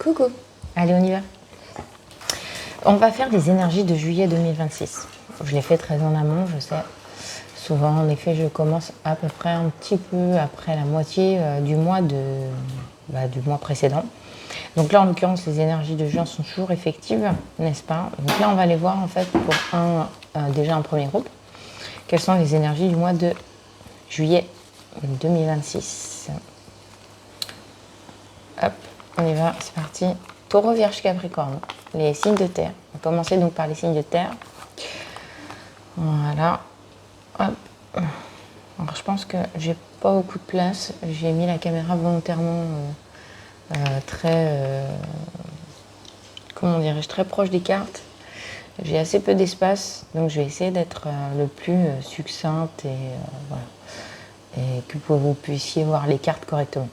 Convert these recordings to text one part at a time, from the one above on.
Coucou. Allez, on y va. On va faire des énergies de juillet 2026. Je l'ai fait très en amont, je sais. Souvent, en effet, je commence à peu près un petit peu après la moitié du mois précédent. Donc là, en l'occurrence, les énergies de juin sont toujours effectives, n'est-ce pas? Donc là, on va les voir en fait pour déjà un premier groupe. Quelles sont les énergies du mois de juillet 2026? Hop, on y va, c'est parti. Taureau, Vierge, Capricorne, les signes de terre. On va commencer donc par les signes de terre. Voilà. Hop. Alors, je pense que j'ai pas beaucoup de place. J'ai mis la caméra volontairement comment dirais-je, très proche des cartes. J'ai assez peu d'espace, donc je vais essayer d'être le plus succincte et voilà, et que vous puissiez voir les cartes correctement.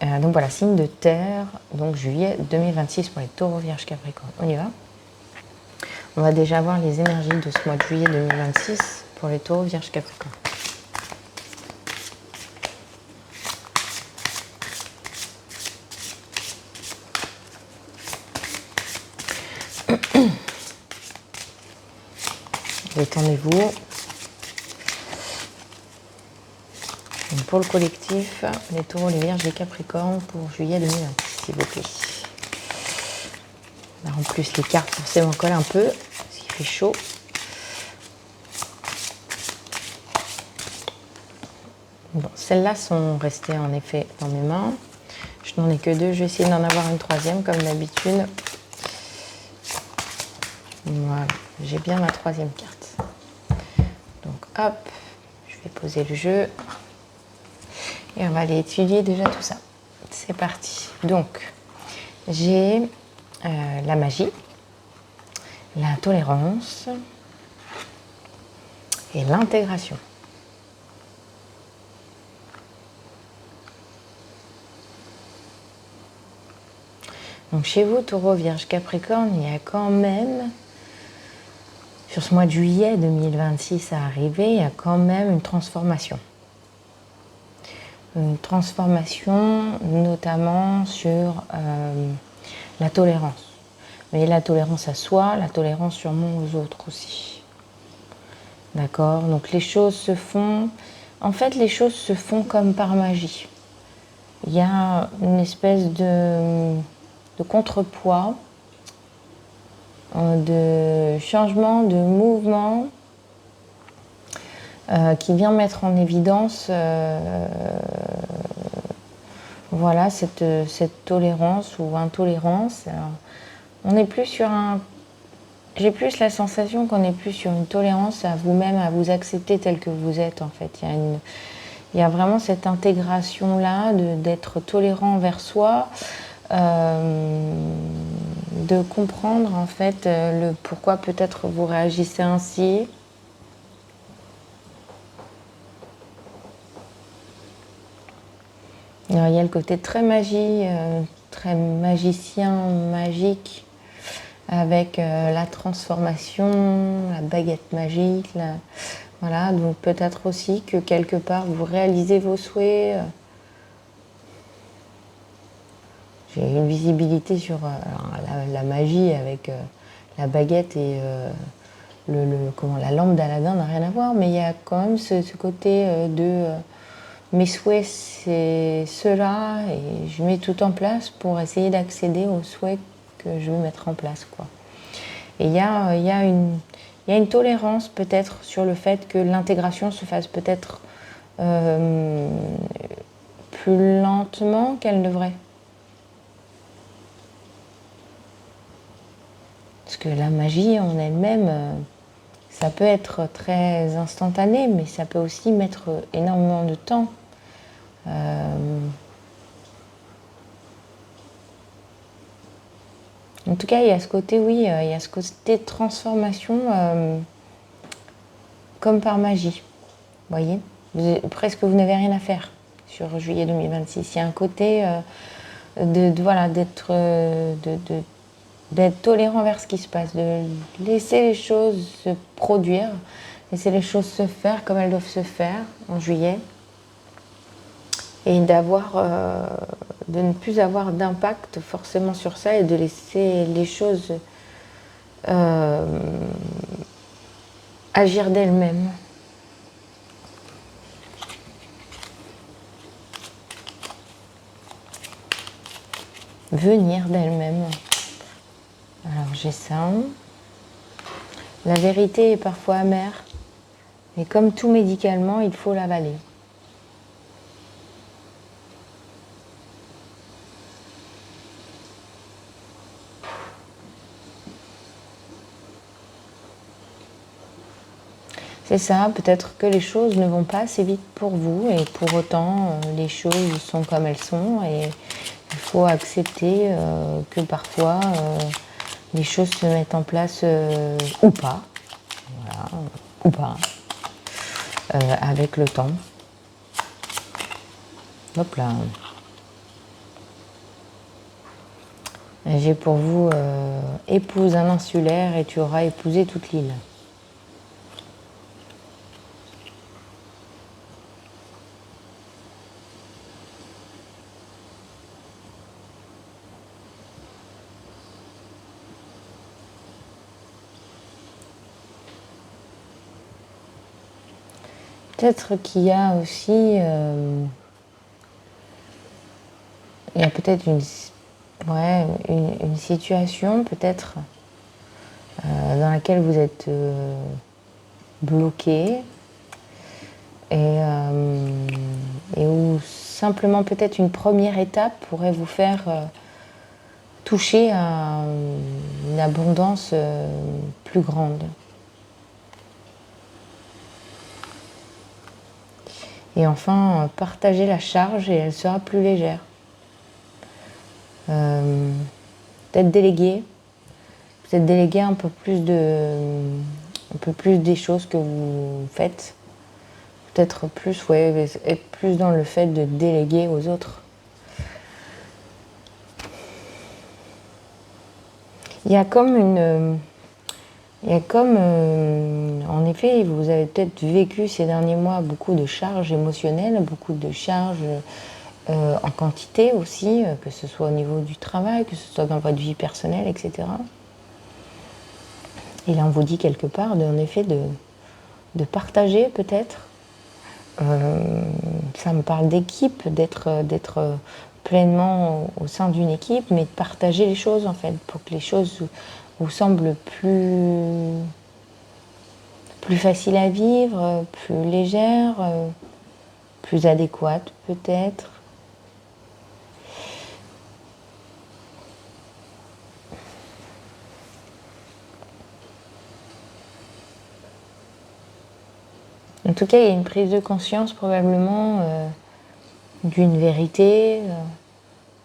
Donc voilà, signe de terre, donc juillet 2026 pour les taureaux, vierges, capricorne. On y va. On va déjà voir les énergies de ce mois de juillet 2026 pour les taureaux, vierges, capricorne. Détendez-vous. Pour le collectif, les taureaux, les vierges, les capricornes pour juillet 2026, s'il vous plaît. Alors en plus, les cartes forcément collent un peu, parce qu'il fait chaud. Bon, celles-là sont restées en effet dans mes mains. Je n'en ai que deux, je vais essayer d'en avoir une troisième comme d'habitude. Voilà, j'ai bien ma troisième carte. Donc hop, je vais poser le jeu. Et on va aller étudier déjà tout ça. C'est parti. Donc, j'ai la magie, la tolérance et l'intégration. Donc chez vous, Taureau, Vierge, Capricorne, il y a quand même, sur ce mois de juillet 2026 à arriver, il y a quand même une transformation. Une transformation notamment sur la tolérance. Mais la tolérance à soi, la tolérance sûrement aux autres aussi. D'accord? Donc les choses se font... En fait, les choses se font comme par magie. Il y a une espèce de contrepoids, de changement, de mouvement qui vient mettre en évidence voilà, cette tolérance ou intolérance. Alors, on est plus sur un... J'ai plus la sensation qu'on est plus sur une tolérance à vous-même, à vous accepter tel que vous êtes en fait. Il y a vraiment cette intégration-là d'être tolérant envers soi, de comprendre en fait le pourquoi peut-être vous réagissez ainsi. Alors, il y a le côté très magie, très magicien, magique, avec la transformation, la baguette magique. Voilà, donc peut-être aussi que quelque part vous réalisez vos souhaits. J'ai une visibilité sur la magie avec la baguette et la lampe d'Aladin n'a rien à voir, mais il y a quand même ce côté de... Mes souhaits, c'est cela, et je mets tout en place pour essayer d'accéder aux souhaits que je veux mettre en place, quoi. Et il y a une tolérance peut-être sur le fait que l'intégration se fasse peut-être plus lentement qu'elle devrait. Parce que la magie en elle-même, ça peut être très instantané, mais ça peut aussi mettre énormément de temps. En tout cas, il y a ce côté, oui, il y a ce côté de transformation comme par magie. Vous voyez, presque vous n'avez rien à faire sur juillet 2026. Il y a un côté voilà, d'être tolérant vers ce qui se passe, de laisser les choses se produire, laisser les choses se faire comme elles doivent se faire en juillet, et d'avoir de ne plus avoir d'impact forcément sur ça et de laisser les choses agir d'elles-mêmes. Venir d'elles-mêmes. Alors j'ai ça. La vérité est parfois amère, et comme tout médicalement, il faut l'avaler. C'est ça, peut-être que les choses ne vont pas assez vite pour vous et pour autant les choses sont comme elles sont et il faut accepter que parfois les choses se mettent en place ou pas, voilà, ou pas, avec le temps. Hop là. J'ai pour vous épouse un insulaire et tu auras épousé toute l'île. Peut-être qu'il y a aussi, il y a peut-être une situation peut-être dans laquelle vous êtes bloqué et où simplement peut-être une première étape pourrait vous faire toucher à une abondance plus grande. Et enfin, partager la charge et elle sera plus légère. Peut-être déléguer un peu plus des choses que vous faites. Peut-être plus, être plus dans le fait de déléguer aux autres. Il y a comme en effet, vous avez peut-être vécu ces derniers mois beaucoup de charges émotionnelles, beaucoup de charges en quantité aussi, que ce soit au niveau du travail, que ce soit dans votre vie personnelle, etc. Et là, on vous dit quelque part, en effet, de partager peut-être. Ça me parle d'équipe, d'être pleinement au sein d'une équipe, mais de partager les choses en fait, pour que les choses vous semblent plus faciles à vivre, plus légères, plus adéquates peut-être. En tout cas, il y a une prise de conscience probablement d'une vérité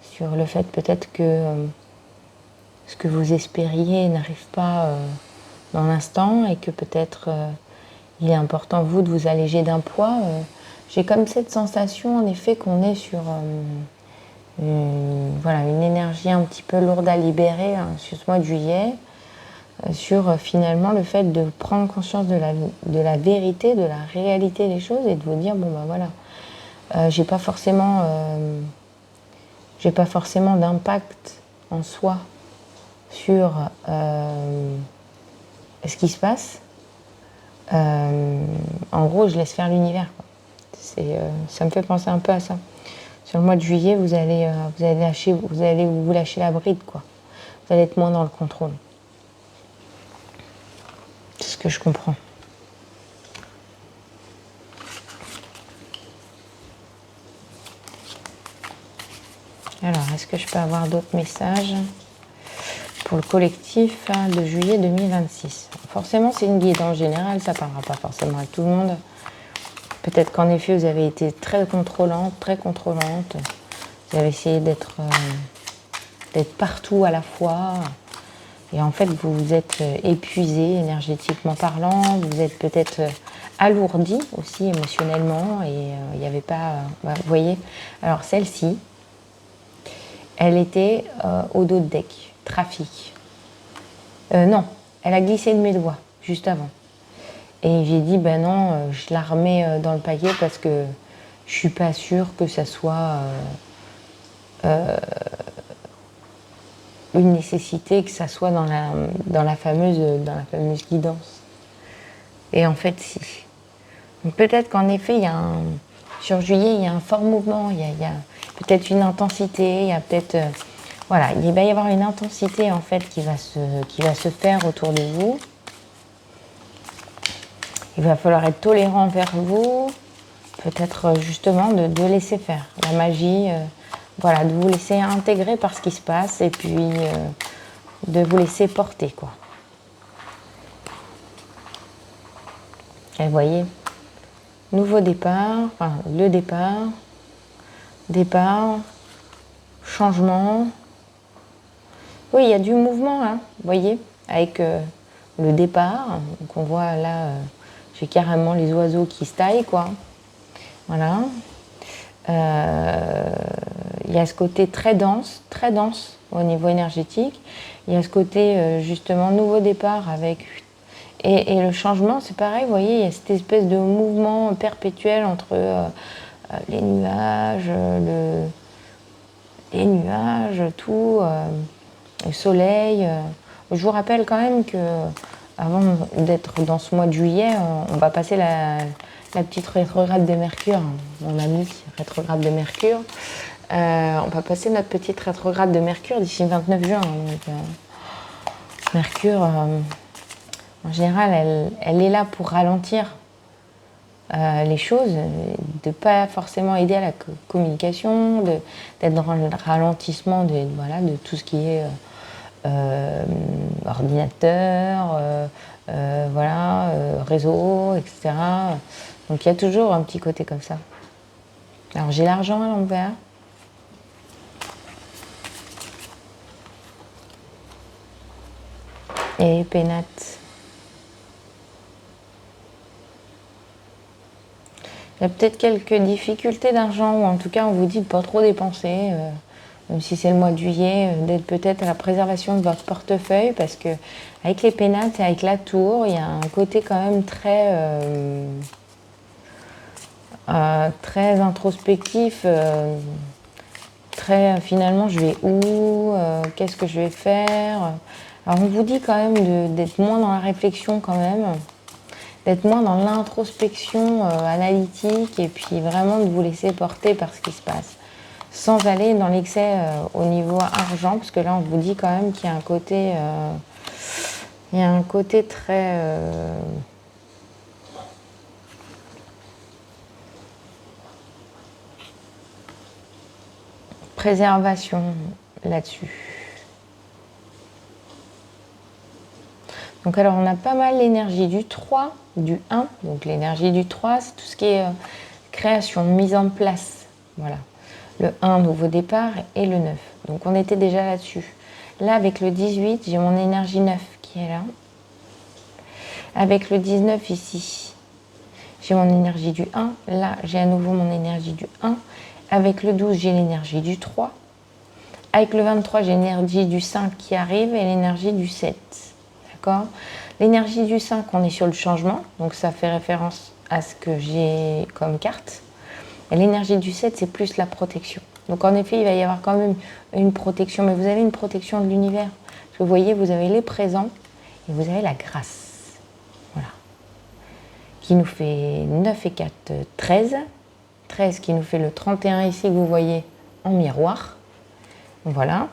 sur le fait peut-être que ce que vous espériez n'arrive pas dans l'instant et que peut-être il est important, vous, de vous alléger d'un poids. J'ai comme cette sensation, en effet, qu'on est sur une énergie un petit peu lourde à libérer sur ce mois de juillet, sur finalement le fait de prendre conscience de la vérité, de la réalité des choses et de vous dire, bon ben voilà, j'ai pas forcément d'impact en soi sur ce qui se passe. En gros, je laisse faire l'univers. Ça me fait penser un peu à ça. Sur le mois de juillet, vous allez vous lâcher la bride, quoi. Vous allez être moins dans le contrôle. C'est ce que je comprends. Alors, est-ce que je peux avoir d'autres messages pour le collectif de juillet 2026? Forcément, c'est une guide. En général, ça ne parlera pas forcément à tout le monde. Peut-être qu'en effet, vous avez été très contrôlante. Vous avez essayé d'être partout à la fois. Et en fait, vous vous êtes épuisé énergétiquement parlant. Vous êtes peut-être alourdi aussi émotionnellement. Et il n'y avait pas... vous voyez. Alors, celle-ci, elle était au dos de deck. Trafic. Non, elle a glissé de mes doigts, juste avant. Et j'ai dit, ben non, je la remets dans le paquet parce que je suis pas sûre que ça soit une nécessité que ça soit dans la fameuse guidance. Et en fait, si. Donc peut-être qu'en effet, sur juillet, il y a un fort mouvement, il y a peut-être une intensité, il y a peut-être... voilà, il va y avoir une intensité en fait qui va se faire autour de vous. Il va falloir être tolérant envers vous, peut-être justement de laisser faire la magie, voilà, de vous laisser intégrer par ce qui se passe et puis de vous laisser porter, quoi. Et vous voyez, nouveau départ, enfin le départ, changement. Oui, il y a du mouvement, hein, vous voyez, avec le départ. Donc on voit là, j'ai carrément les oiseaux qui se taillent, quoi. Voilà. Il y a ce côté très dense au niveau énergétique. Il y a ce côté justement nouveau départ avec... Et le changement, c'est pareil, vous voyez, il y a cette espèce de mouvement perpétuel entre les nuages, tout, le soleil. Je vous rappelle quand même que avant d'être dans ce mois de juillet, on va passer la petite rétrograde de Mercure, mon ami rétrograde de Mercure. On va passer notre petite rétrograde de Mercure d'ici le 29 juin. Donc, Mercure, en général, elle est là pour ralentir les choses, de ne pas forcément aider à la communication, d'être dans le ralentissement de tout ce qui est ordinateur, réseau, etc. Donc il y a toujours un petit côté comme ça. Alors j'ai l'argent à l'envers. Et pénate. Il y a peut-être quelques difficultés d'argent, ou en tout cas on vous dit de ne pas trop dépenser, même si c'est le mois de juillet, d'être peut-être à la préservation de votre portefeuille, parce que avec les pénates et avec la tour, il y a un côté quand même très introspectif, très finalement je vais où, qu'est-ce que je vais faire. Alors on vous dit quand même d'être moins dans la réflexion quand même, d'être moins dans l'introspection analytique et puis vraiment de vous laisser porter par ce qui se passe, sans aller dans l'excès au niveau argent, parce que là on vous dit quand même qu'il y a un côté très préservation là-dessus. Donc alors on a pas mal l'énergie du 3, du 1. Donc l'énergie du 3, c'est tout ce qui est création, mise en place. Voilà. Le 1, nouveau départ, et le 9. Donc on était déjà là-dessus. Là, avec le 18, j'ai mon énergie 9 qui est là. Avec le 19 ici, j'ai mon énergie du 1. Là, j'ai à nouveau mon énergie du 1. Avec le 12, j'ai l'énergie du 3. Avec le 23, j'ai l'énergie du 5 qui arrive et l'énergie du 7. D'accord ? L'énergie du 5, on est sur le changement, donc ça fait référence à ce que j'ai comme carte. Et l'énergie du 7, c'est plus la protection. Donc en effet, il va y avoir quand même une protection, mais vous avez une protection de l'univers. Parce que vous voyez, vous avez les présents et vous avez la grâce. Voilà. Qui nous fait 9 et 4, 13. 13 qui nous fait le 31 ici, que vous voyez en miroir. Voilà.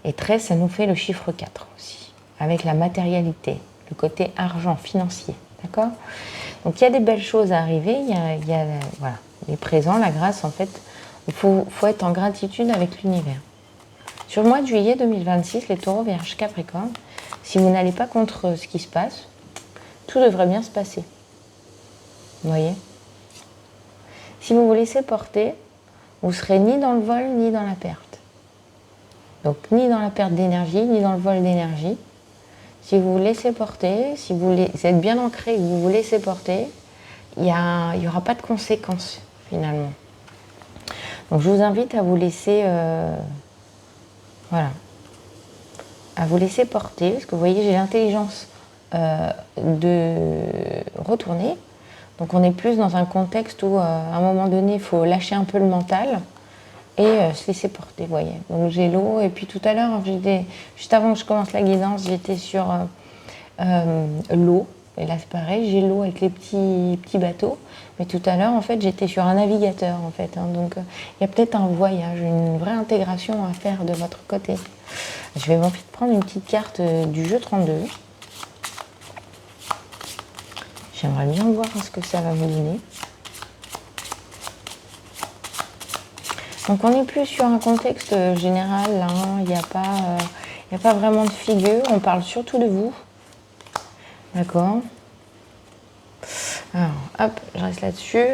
Et 13, ça nous fait le chiffre 4 aussi, avec la matérialité, le côté argent, financier. D'accord ? Donc il y a des belles choses à arriver, il y a voilà, les présents, la grâce, en fait, il faut être en gratitude avec l'univers. Sur le mois de juillet 2026, les taureaux, vierges, capricorne, si vous n'allez pas contre ce qui se passe, tout devrait bien se passer. Vous voyez ? Si vous vous laissez porter, vous ne serez ni dans le vol, ni dans la perte. Donc ni dans la perte d'énergie, ni dans le vol d'énergie. Si vous vous laissez porter, si vous êtes bien ancré et que vous vous laissez porter, il n'y aura pas de conséquences finalement. Donc je vous invite à vous laisser, à vous laisser porter, parce que vous voyez, j'ai l'intelligence de retourner. Donc on est plus dans un contexte où à un moment donné, il faut lâcher un peu le mental et se laisser porter, vous voyez. Donc j'ai l'eau, et puis tout à l'heure, juste avant que je commence la guidance, j'étais sur l'eau, et là c'est pareil, j'ai l'eau avec les petits bateaux, mais tout à l'heure, en fait, j'étais sur un navigateur, en fait, hein. Donc il y a peut-être un voyage, une vraie intégration à faire de votre côté. Je vais envie de prendre une petite carte du jeu 32. J'aimerais bien voir ce que ça va me donner. Donc on est plus sur un contexte général, là, hein. Il n'y a pas vraiment de figure, on parle surtout de vous. D'accord. Alors, hop, je reste là-dessus.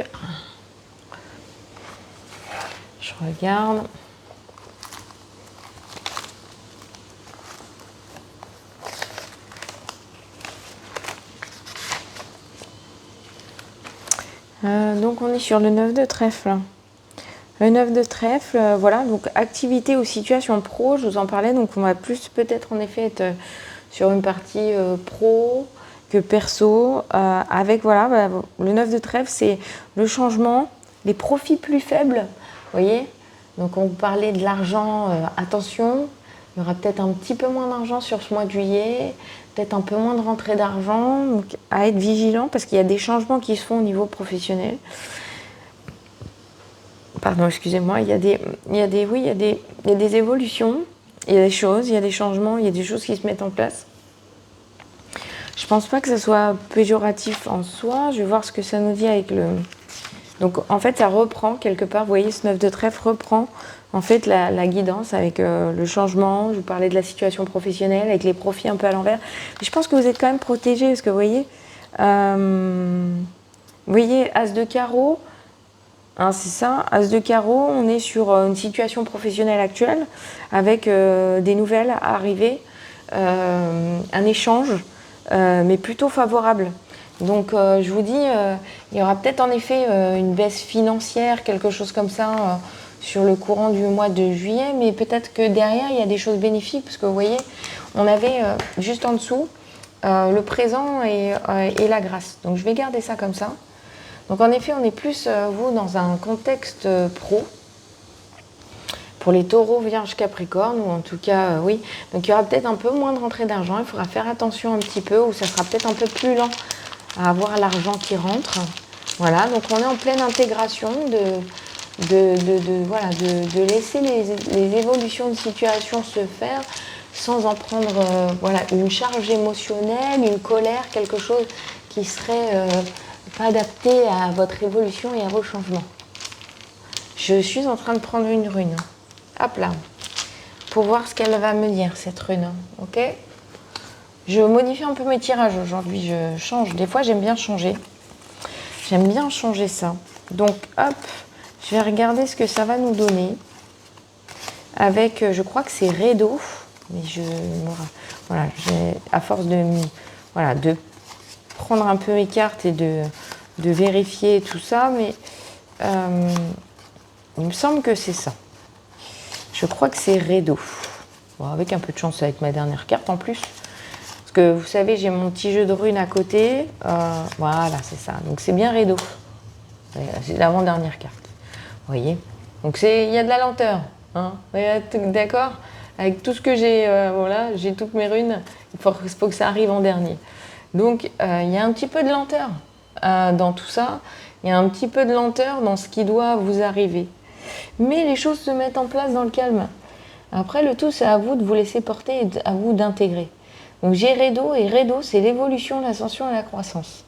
Je regarde. Donc on est sur le 9 de trèfle. Le 9 de trèfle, voilà, donc activité ou situation pro, je vous en parlais, donc on va plus peut-être en effet être sur une partie pro que perso, avec voilà, le 9 de trèfle, c'est le changement, les profits plus faibles, vous voyez. Donc on vous parlait de l'argent, attention, il y aura peut-être un petit peu moins d'argent sur ce mois de juillet, peut-être un peu moins de rentrée d'argent, donc à être vigilant parce qu'il y a des changements qui se font au niveau professionnel. Pardon, excusez-moi, il y a des évolutions, il y a des choses, il y a des changements, il y a des choses qui se mettent en place. Je pense pas que ça soit péjoratif en soi. Je vais voir ce que ça nous dit avec le... Donc en fait, ça reprend quelque part, vous voyez, ce 9 de trèfle reprend en fait la guidance avec le changement. Je vous parlais de la situation professionnelle avec les profits un peu à l'envers. Mais je pense que vous êtes quand même protégés parce que vous voyez, As de carreau. Hein, c'est ça, As de carreau, on est sur une situation professionnelle actuelle avec des nouvelles à arriver, un échange, mais plutôt favorable. Donc je vous dis, il y aura peut-être en effet une baisse financière, quelque chose comme ça, sur le courant du mois de juillet, mais peut-être que derrière, il y a des choses bénéfiques, parce que vous voyez, on avait juste en dessous le présent et la grâce. Donc je vais garder ça comme ça. Donc en effet, on est plus, vous, dans un contexte pro, pour les taureaux, vierges, capricornes, ou en tout cas, oui. Donc il y aura peut-être un peu moins de rentrée d'argent, il faudra faire attention un petit peu, ou ça sera peut-être un peu plus lent à avoir l'argent qui rentre. Voilà, donc on est en pleine intégration de laisser les évolutions de situation se faire sans en prendre voilà, une charge émotionnelle, une colère, quelque chose qui serait... pas adapté à votre évolution et à vos changements. Je suis en train de prendre une rune. Hop là. Pour voir ce qu'elle va me dire, cette rune. Ok ? Je modifie un peu mes tirages aujourd'hui. Je change. Des fois, j'aime bien changer. J'aime bien changer ça. Donc, hop. Je vais regarder ce que ça va nous donner. Avec, je crois que c'est Redo. Mais voilà, à force de prendre un peu mes cartes et de vérifier tout ça, mais il me semble que c'est ça. Je crois que c'est Redo. Bon, avec un peu de chance avec ma dernière carte en plus. Parce que vous savez, j'ai mon petit jeu de runes à côté. Voilà, c'est ça. Donc c'est bien Redo. C'est l'avant-dernière carte. Vous voyez ? Donc il y a de la lenteur. Hein, d'accord ? Avec tout ce que j'ai, voilà, j'ai toutes mes runes. Il faut que ça arrive en dernier. Donc, il y a un petit peu de lenteur dans tout ça. Il y a un petit peu de lenteur dans ce qui doit vous arriver. Mais les choses se mettent en place dans le calme. Après, le tout, c'est à vous de vous laisser porter et à vous d'intégrer. Donc, j'ai Redo, et Redo, c'est l'évolution, l'ascension et la croissance.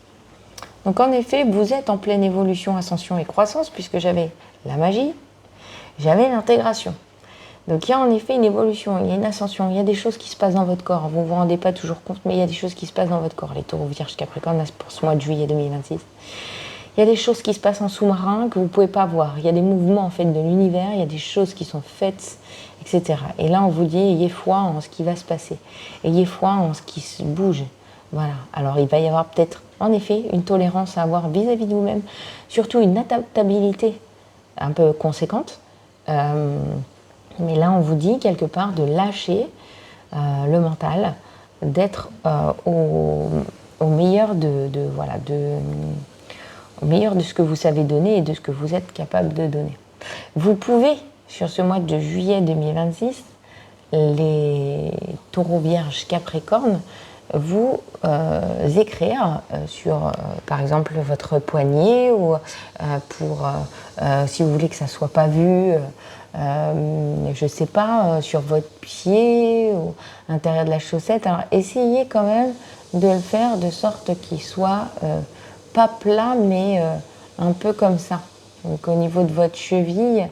Donc, en effet, vous êtes en pleine évolution, ascension et croissance, puisque j'avais la magie, j'avais l'intégration. Donc il y a en effet une évolution, il y a une ascension, il y a des choses qui se passent dans votre corps. Vous ne vous rendez pas toujours compte, mais il y a des choses qui se passent dans votre corps. Les taureaux, vierges, capricornes, pour ce mois de juillet 2026. Il y a des choses qui se passent en sous-marin que vous ne pouvez pas voir. Il y a des mouvements en fait de l'univers, il y a des choses qui sont faites, etc. Et là, on vous dit, ayez foi en ce qui va se passer. Ayez foi en ce qui se bouge. Voilà. Alors il va y avoir peut-être, en effet, une tolérance à avoir vis-à-vis de vous-même. Surtout une adaptabilité un peu conséquente. Mais là, on vous dit quelque part de lâcher le mental, d'être au meilleur au meilleur de ce que vous savez donner et de ce que vous êtes capable de donner. Vous pouvez sur ce mois de juillet 2026, les taureaux vierges capricornes, vous écrire sur, par exemple, votre poignet ou si vous voulez que ça ne soit pas vu, je ne sais pas, sur votre pied ou à l'intérieur de la chaussette. Alors, essayez quand même de le faire de sorte qu'il soit pas plat, mais un peu comme ça. Donc, au niveau de votre cheville,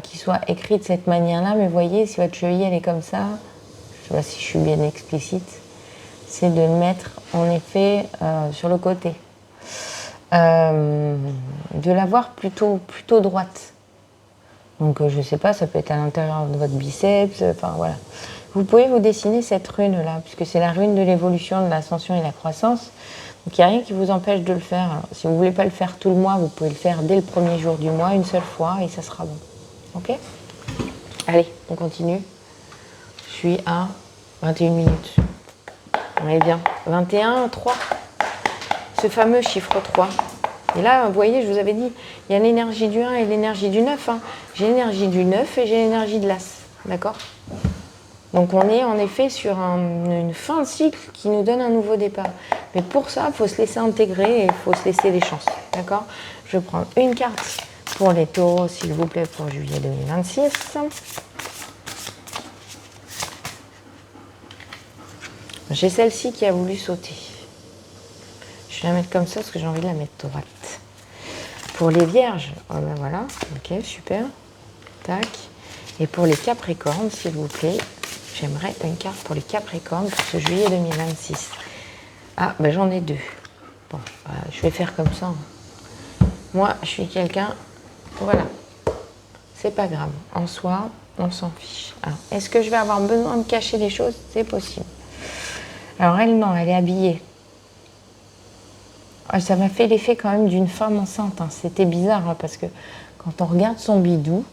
qu'il soit écrit de cette manière-là, mais voyez, si votre cheville, elle est comme ça, je ne sais pas si je suis bien explicite, c'est de le mettre en effet sur le côté. De l'avoir plutôt droite. Donc je ne sais pas, ça peut être à l'intérieur de votre biceps, enfin voilà. Vous pouvez vous dessiner cette rune-là, puisque c'est la rune de l'évolution, de l'ascension et la croissance. Donc il n'y a rien qui vous empêche de le faire. Alors, si vous ne voulez pas le faire tout le mois, vous pouvez le faire dès le premier jour du mois, une seule fois, et ça sera bon. Ok ? Allez, on continue. Je suis à 21 minutes. On est bien. 21, 3. Ce fameux chiffre 3. Et là, vous voyez, je vous avais dit, il y a l'énergie du 1 et l'énergie du 9. Hein. J'ai l'énergie du 9 et j'ai l'énergie de l'As. D'accord ? Donc on est en effet sur une fin de cycle qui nous donne un nouveau départ. Mais pour ça, il faut se laisser intégrer et il faut se laisser les chances. D'accord ? Je vais prendre une carte pour les taureaux, s'il vous plaît, pour juillet 2026. J'ai celle-ci qui a voulu sauter. Je vais la mettre comme ça parce que j'ai envie de la mettre droite. Pour les vierges, oh ben voilà, ok, super. Tac. Et pour les capricornes, s'il vous plaît, j'aimerais une carte pour les capricornes pour ce juillet 2026. Ah, ben j'en ai deux. Bon, je vais faire comme ça. Moi, je suis quelqu'un, voilà. C'est pas grave. En soi, on s'en fiche. Alors, est-ce que je vais avoir besoin de cacher des choses? C'est possible. Alors elle, non, elle est habillée. Ça m'a fait l'effet quand même d'une femme enceinte. Hein. C'était bizarre hein, parce que quand on regarde son bidou,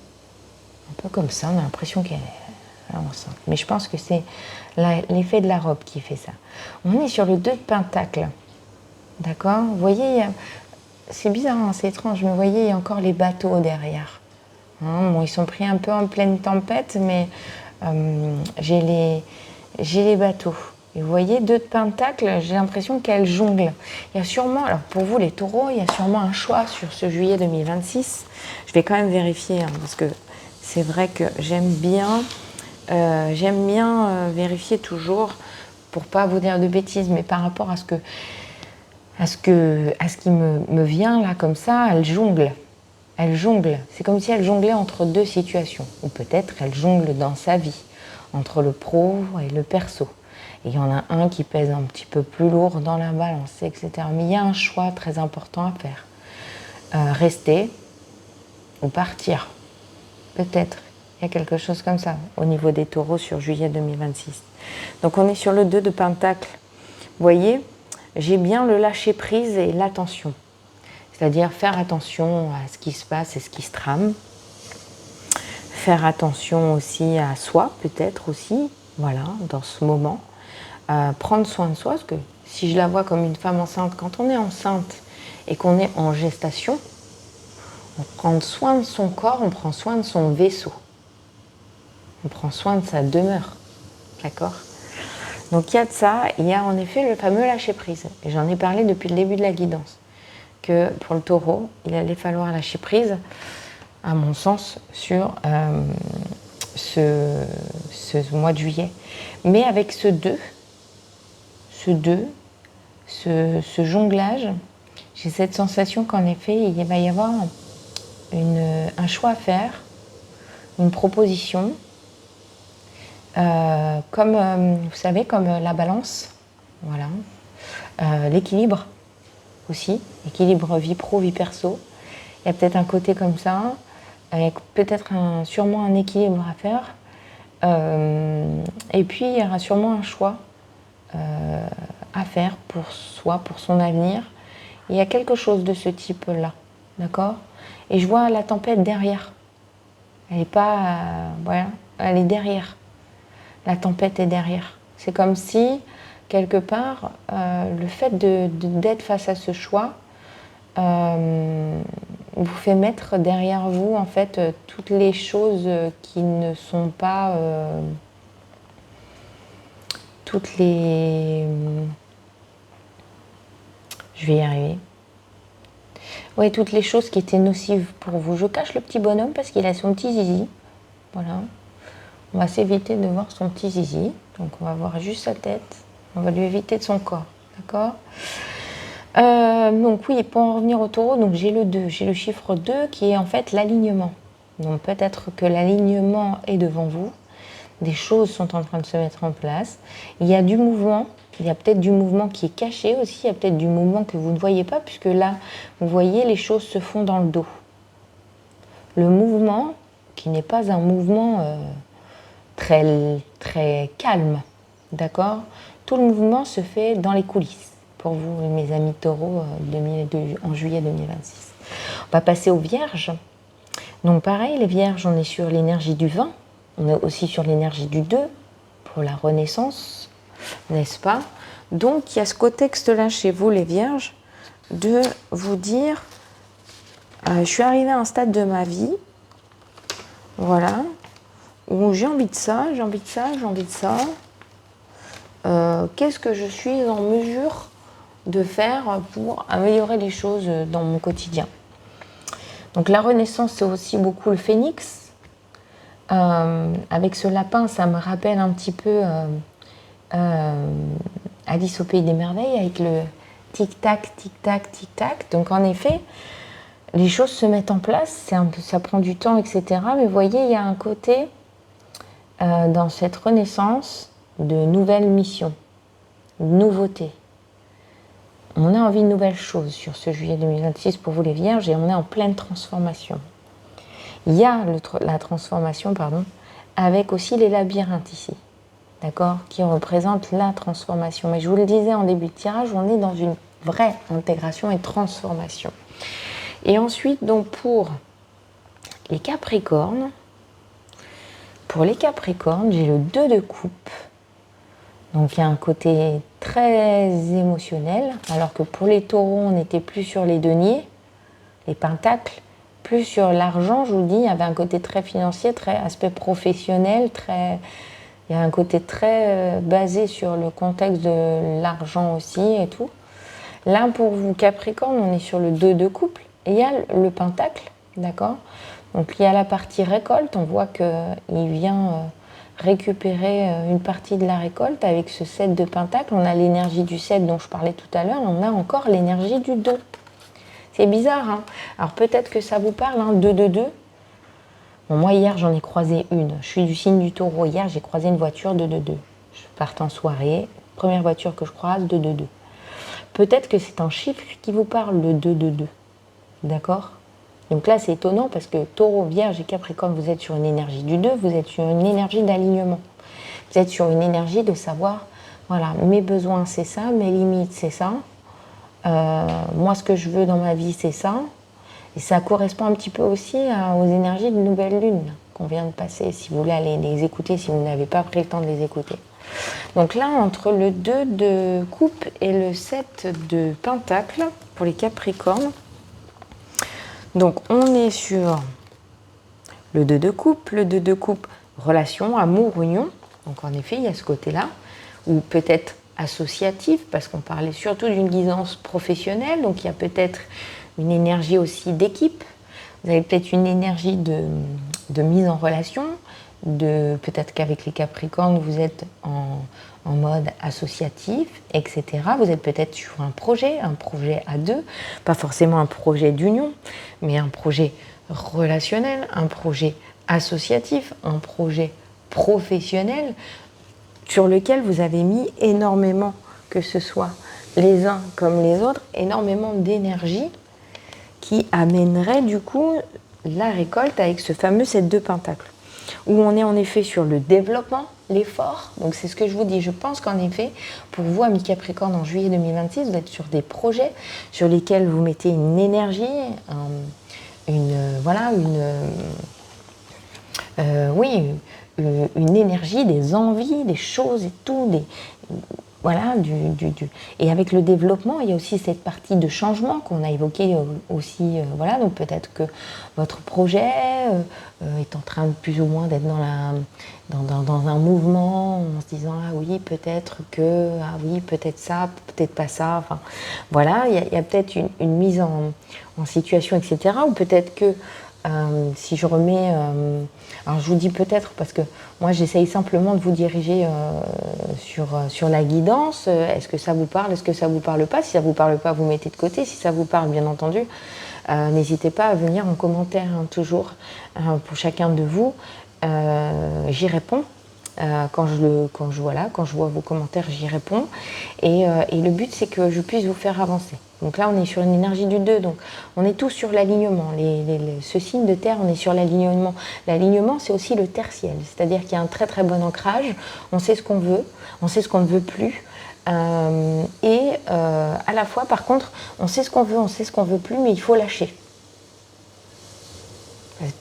un peu comme ça, on a l'impression qu'elle est enceinte. Mais je pense que c'est l'effet de la robe qui fait ça. On est sur le 2 de Pentacle. D'accord? Vous voyez, c'est bizarre, hein, c'est étrange, mais vous voyez, il y a encore les bateaux derrière. Hein, bon, ils sont pris un peu en pleine tempête, mais j'ai les bateaux. Et vous voyez, 2 de Pentacle, j'ai l'impression qu'elle jongle. Il y a sûrement, alors pour vous les taureaux, il y a sûrement un choix sur ce juillet 2026. Je vais quand même vérifier, hein, parce que c'est vrai que j'aime bien vérifier toujours, pour pas vous dire de bêtises, mais par rapport à ce qui me vient là comme ça, elle jongle. Elle jongle. C'est comme si elle jonglait entre deux situations. Ou peut-être elle jongle dans sa vie, entre le pro et le perso. Et il y en a un qui pèse un petit peu plus lourd dans la balance, etc. Mais il y a un choix très important à faire. Rester ou partir. Peut-être. Il y a quelque chose comme ça au niveau des taureaux sur juillet 2026. Donc on est sur le 2 de Pentacle. Vous voyez, j'ai bien le lâcher prise et l'attention. C'est-à-dire faire attention à ce qui se passe et ce qui se trame. Faire attention aussi à soi, peut-être aussi, voilà, dans ce moment. Prendre soin de soi, parce que si je la vois comme une femme enceinte, quand on est enceinte et qu'on est en gestation, on prend soin de son corps, on prend soin de son vaisseau. On prend soin de sa demeure, d'accord ? Donc il y a de ça, il y a en effet le fameux lâcher-prise. Et j'en ai parlé depuis le début de la guidance, que pour le taureau, il allait falloir lâcher prise, à mon sens, sur ce mois de juillet. Mais avec ce jonglage, j'ai cette sensation qu'en effet, il va y avoir un choix à faire, une proposition, comme, vous savez, comme la balance, voilà, l'équilibre aussi, équilibre vie pro, vie perso. Il y a peut-être un côté comme ça, avec peut-être sûrement un équilibre à faire, et puis il y aura sûrement un choix à faire pour soi, pour son avenir. Il y a quelque chose de ce type-là, d'accord ? Et je vois la tempête derrière. Elle n'est pas, voilà, elle est derrière. La tempête est derrière. C'est comme si, quelque part, le fait d'être face à ce choix vous fait mettre derrière vous, en fait, toutes les choses qui ne sont pas... toutes les... Je vais y arriver. Oui, toutes les choses qui étaient nocives pour vous. Je cache le petit bonhomme parce qu'il a son petit zizi. Voilà. On va s'éviter de voir son petit zizi. Donc on va voir juste sa tête. On va lui éviter de son corps. D'accord ? Donc oui, pour en revenir au taureau, donc j'ai le 2. J'ai le chiffre 2 qui est en fait l'alignement. Donc peut-être que l'alignement est devant vous. Des choses sont en train de se mettre en place. Il y a du mouvement. Il y a peut-être du mouvement qui est caché aussi. Il y a peut-être du mouvement que vous ne voyez pas, puisque là, vous voyez, les choses se font dans le dos. Le mouvement, qui n'est pas un mouvement très, très calme, d'accord ? Tout le mouvement se fait dans les coulisses, pour vous, mes amis taureaux, en juillet 2026. On va passer aux vierges. Donc pareil, les vierges, on est sur l'énergie du 20. On est aussi sur l'énergie du 2, pour la renaissance, n'est-ce pas? Donc, il y a ce contexte-là chez vous, les vierges, de vous dire, je suis arrivée à un stade de ma vie, voilà, où j'ai envie de ça, j'ai envie de ça, j'ai envie de ça. Qu'est-ce que je suis en mesure de faire pour améliorer les choses dans mon quotidien? Donc, la renaissance, c'est aussi beaucoup le phénix. Avec ce lapin, ça me rappelle un petit peu Alice au pays des merveilles avec le tic-tac, tic-tac, tic-tac. Donc en effet, les choses se mettent en place, ça prend du temps, etc. Mais vous voyez, il y a un côté dans cette renaissance de nouvelles missions, de nouveautés. On a envie de nouvelles choses sur ce juillet 2026 pour vous les vierges et on est en pleine transformation. Il y a la transformation, avec aussi les labyrinthes ici, d'accord, qui représentent la transformation. Mais je vous le disais en début de tirage, on est dans une vraie intégration et transformation. Et ensuite, donc pour les Capricornes, j'ai le 2 de coupe. Donc il y a un côté très émotionnel, alors que pour les taureaux, on était plus sur les deniers, les pentacles. Plus sur l'argent, je vous dis, il y avait un côté très financier, très aspect professionnel, il y a un côté très basé sur le contexte de l'argent aussi et tout. Là, pour vous, Capricorne, on est sur le 2 de couple et il y a le pentacle, d'accord ? Donc il y a la partie récolte, on voit qu'il vient récupérer une partie de la récolte avec ce 7 de pentacle. On a l'énergie du 7 dont je parlais tout à l'heure, et on a encore l'énergie du 2. C'est bizarre, hein. Alors peut-être que ça vous parle, hein, 2 de 2. Bon, moi hier j'en ai croisé une. Je suis du signe du taureau. Hier j'ai croisé une voiture 2 de 2. Je parte en soirée. Première voiture que je croise, 2 de 2. Peut-être que c'est un chiffre qui vous parle, le 2 de 2. D'accord ? Donc là c'est étonnant parce que taureau, vierge et capricorne, vous êtes sur une énergie du 2, vous êtes sur une énergie d'alignement. Vous êtes sur une énergie de savoir, voilà, mes besoins c'est ça, mes limites c'est ça. Moi, ce que je veux dans ma vie, c'est ça. Et ça correspond un petit peu aussi aux énergies de nouvelle lune qu'on vient de passer, si vous voulez aller les écouter, si vous n'avez pas pris le temps de les écouter. Donc là, entre le 2 de coupe et le 7 de pentacle, pour les Capricornes, donc on est sur le 2 de coupe, relation, amour, union. Donc en effet, il y a ce côté-là, ou peut-être associatif, parce qu'on parlait surtout d'une guidance professionnelle, donc il y a peut-être une énergie aussi d'équipe, vous avez peut-être une énergie de mise en relation, peut-être qu'avec les Capricornes, vous êtes en mode associatif, etc. Vous êtes peut-être sur un projet à deux, pas forcément un projet d'union, mais un projet relationnel, un projet associatif, un projet professionnel, sur lequel vous avez mis énormément, que ce soit les uns comme les autres, énormément d'énergie qui amènerait du coup la récolte avec ce fameux 7 de pentacle. Où on est en effet sur le développement, l'effort. Donc c'est ce que je vous dis. Je pense qu'en effet, pour vous, amis Capricorne, en juillet 2026, vous êtes sur des projets sur lesquels vous mettez une énergie, une énergie, des envies, des choses et tout, voilà, et avec le développement, il y a aussi cette partie de changement qu'on a évoquée aussi. Voilà, donc peut-être que votre projet est en train de plus ou moins d'être dans un mouvement en se disant ah oui, peut-être que, ah oui, peut-être ça, peut-être pas ça. Enfin, voilà, il y a peut-être une mise en situation, etc. Ou peut-être que si je remets, alors je vous dis peut-être parce que moi j'essaye simplement de vous diriger sur la guidance. Est-ce que ça vous parle, est-ce que ça vous parle pas? Si ça vous parle pas, vous mettez de côté. Si ça vous parle, bien entendu, n'hésitez pas à venir en commentaire toujours pour chacun de vous. J'y réponds. Quand je vois vos commentaires, j'y réponds. Et le but, c'est que je puisse vous faire avancer. Donc là, on est sur une énergie du 2, donc on est tous sur l'alignement. Ce signe de terre, on est sur l'alignement. L'alignement, c'est aussi le tertiel, c'est-à-dire qu'il y a un très très bon ancrage, on sait ce qu'on veut, on sait ce qu'on ne veut plus. À la fois, par contre, on sait ce qu'on veut, on sait ce qu'on ne veut plus, mais il faut lâcher.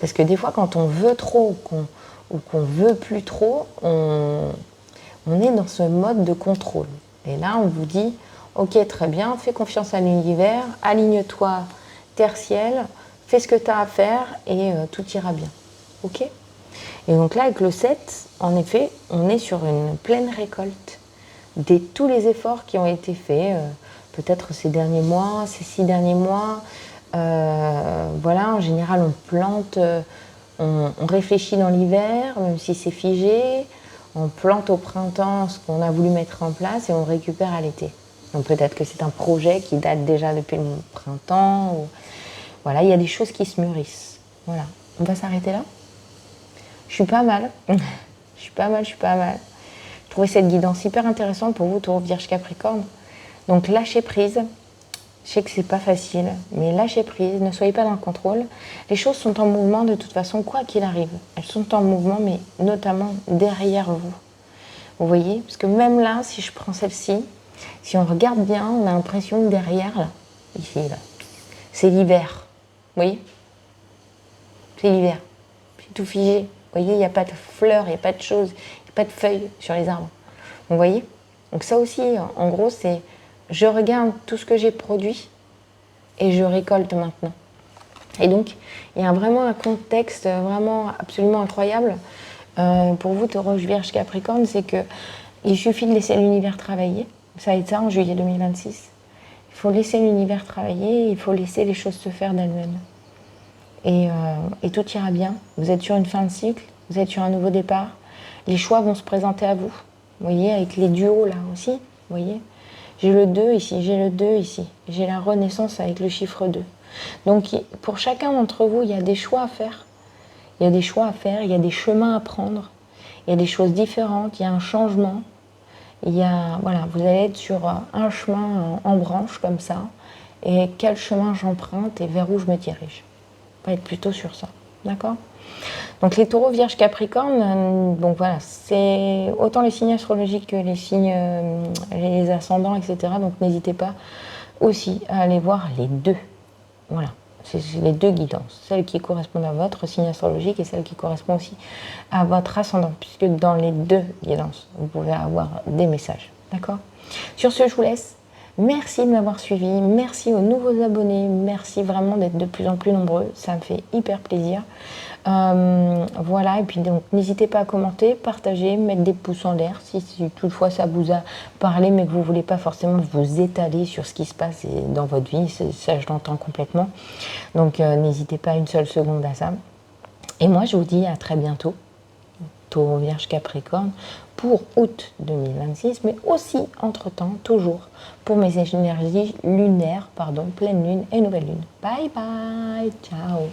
Parce que des fois, quand on veut trop ou qu'on veut plus trop, on est dans ce mode de contrôle. Et là, on vous dit, ok, très bien, fais confiance à l'univers, aligne-toi terre-ciel, fais ce que tu as à faire et tout ira bien. Ok? Et donc là, avec le 7, en effet, on est sur une pleine récolte de tous les efforts qui ont été faits, peut-être ces derniers mois, ces 6 derniers mois. Voilà, en général, on plante, on réfléchit dans l'hiver, même si c'est figé. On plante au printemps ce qu'on a voulu mettre en place et on récupère à l'été. Donc peut-être que c'est un projet qui date déjà depuis le printemps. Voilà, il y a des choses qui se mûrissent. Voilà, on va s'arrêter là. Je suis pas mal. Je suis pas mal. Je trouvais cette guidance hyper intéressante pour vous, Taureau, Vierge, Capricorne. Donc lâchez prise. Je sais que c'est pas facile, mais lâchez prise, ne soyez pas dans le contrôle. Les choses sont en mouvement de toute façon, quoi qu'il arrive. Elles sont en mouvement, mais notamment derrière vous. Vous voyez? Parce que même là, si je prends celle-ci, si on regarde bien, on a l'impression que derrière, là, ici, là, c'est l'hiver. Vous voyez? C'est l'hiver. C'est tout figé. Vous voyez, il n'y a pas de fleurs, il n'y a pas de choses, il n'y a pas de feuilles sur les arbres. Vous voyez? Donc ça aussi, en gros, c'est je regarde tout ce que j'ai produit et je récolte maintenant. Et donc, il y a vraiment un contexte vraiment absolument incroyable. Pour vous, Taureau, Vierge, Capricorne, c'est que il suffit de laisser l'univers travailler. Ça va être ça en juillet 2026. Il faut laisser l'univers travailler, il faut laisser les choses se faire d'elles-mêmes. Et tout ira bien. Vous êtes sur une fin de cycle, vous êtes sur un nouveau départ. Les choix vont se présenter à vous. Vous voyez, avec les duos là aussi, vous voyez. J'ai le 2 ici, j'ai le 2 ici. J'ai la renaissance avec le chiffre 2. Donc pour chacun d'entre vous, il y a des choix à faire. Il y a des choix à faire, il y a des chemins à prendre. Il y a des choses différentes, il y a un changement. Voilà, vous allez être sur un chemin en branche comme ça. Et quel chemin j'emprunte et vers où je me dirige. On va être plutôt sur ça. D'accord? Donc les taureaux, vierges, capricornes, donc voilà, c'est autant les signes astrologiques que les signes, les ascendants, etc. Donc n'hésitez pas aussi à aller voir les deux. Voilà, c'est les deux guidances, celle qui correspond à votre signe astrologique et celle qui correspond aussi à votre ascendant, puisque dans les deux guidances, vous pouvez avoir des messages. D'accord? Sur ce, je vous laisse. Merci de m'avoir suivi, merci aux nouveaux abonnés, merci vraiment d'être de plus en plus nombreux, ça me fait hyper plaisir. Voilà, et puis donc n'hésitez pas à commenter, partager, mettre des pouces en l'air si toutefois ça vous a parlé mais que vous ne voulez pas forcément vous étaler sur ce qui se passe dans votre vie, ça je l'entends complètement. Donc n'hésitez pas une seule seconde à ça. Et moi je vous dis à très bientôt, Taureau, Vierge, Capricorne, pour août 2026, mais aussi entre-temps, toujours, pour mes énergies lunaires, pleine lune et nouvelle lune. Bye bye, ciao.